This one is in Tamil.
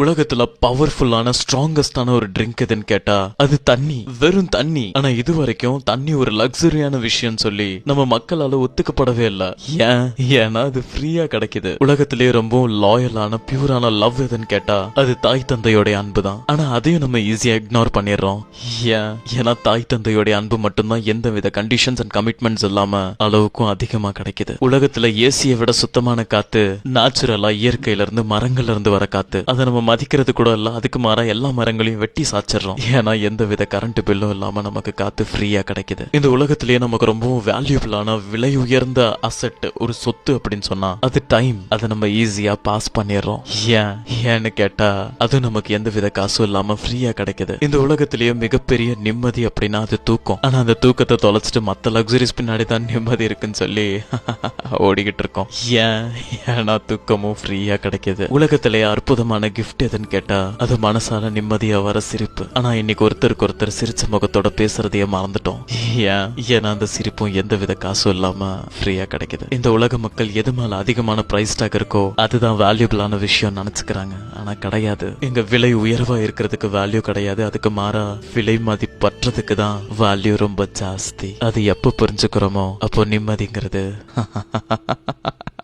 உலகத்துல பவர்ஃபுல்லான ஸ்ட்ராங்கஸ்டான ஒரு ட்ரிங்க் எதுன்னு கேட்டா அது தண்ணி. வெறும் தண்ணி. ஆனா இது வரைக்கும் தண்ணி ஒரு லக்ஸரியான விஷயம் சொல்லி நம்ம மக்களால ஒத்துக்கப்படவே இல்ல. ஏன்னா அது ஃப்ரீயா கிடைக்குது. உலகத்திலேயே ரொம்ப லாயலான பியூரான லவ் எதுன்னு கேட்டா அது தாய் தந்தையோட அன்பு தான். ஆனா அதையும் நம்ம ஈஸியா இக்னோர் பண்ணிடுறோம். ஏன்னா தாய் தந்தையோட அன்பு மட்டும்தான் எந்த வித கண்டிஷன்ஸ் அண்ட் கமிட்மெண்ட்ஸ் இல்லாம அளவுக்கும் அதிகமா கிடைக்குது. உலகத்துல ஏசியை விட சுத்தமான காத்து நேச்சுரலா இயற்கையில இருந்து மரங்கள்ல இருந்து வர காத்து. அதை நம்ம மதிக்கிறது கூட இல்ல. அதுக்கு மாறா எல்லா மரங்களையும் வெட்டி சாச்சிடுறோம். ஏன்னா எந்த வித கரண்ட் பில்லும் இல்லாம நமக்கு காத்து ஃப்ரீயா கிடைக்குது. இந்த உலகத்திலேயே நமக்கு ரொம்ப வேல்யூபிளான விலை உயர்ந்த அசெட் ஒரு சொத்து அப்படின்னு சொன்னா அது டைம். அதை நம்ம ஈஸியா பாஸ் பண்ணிடுறோம். ஏன்னு கேட்டா அது நமக்கு எந்த வித காசும் இல்லாம ஃப்ரீயா கிடைக்குது. இந்த உலகத்திலேயே மிகப்பெரிய நிம்மதி அப்படின்னா அது தூக்கம். ஆனா அந்த தூக்கத்தை தொலைச்சிட்டு மத்த லக்ஸரிஸ் பின்னாடி தான் நிம்மதி இருக்குன்னு சொல்லி ஓடிக்கிட்டு இருக்கோம். ஏன்னா தூக்கமும் ஃப்ரீயா கிடைக்குது. உலகத்திலேயே அற்புதமான கிஃப்ட் எதுன்னு கேட்டா அது மனசால நிம்மதியா வர சிரிப்பு. ஆனா இன்னைக்கு ஒருத்தருக்கு ஒருத்தர் சிரிச்ச முகத்தோட பேசுறதையே மறந்துட்டோம். ஏன்னா அந்த சிரிப்பும் எந்த வித காசும் இல்லாம ஃப்ரீயா கிடைக்குது. இந்த உலக மக்கள் எது மேல அதிகமான பிரைஸ் டாக் இருக்கோ அதுதான் வேல்யூபிளான விஷயம் நினைச்சுக்கிறாங்க. ஆனா கிடையாது. எங்க விலை உயர்வா இருக்கிறதுக்கு வேல்யூ கிடையாது. அதுக்கு மாறா விலை மதிப்பற்றதுக்கு தான் வேல்யூ ரொம்ப ஜாஸ்தி. அது எப்ப புரிஞ்சுக்கிறோமோ அப்போ நிம்மதிங்கிறது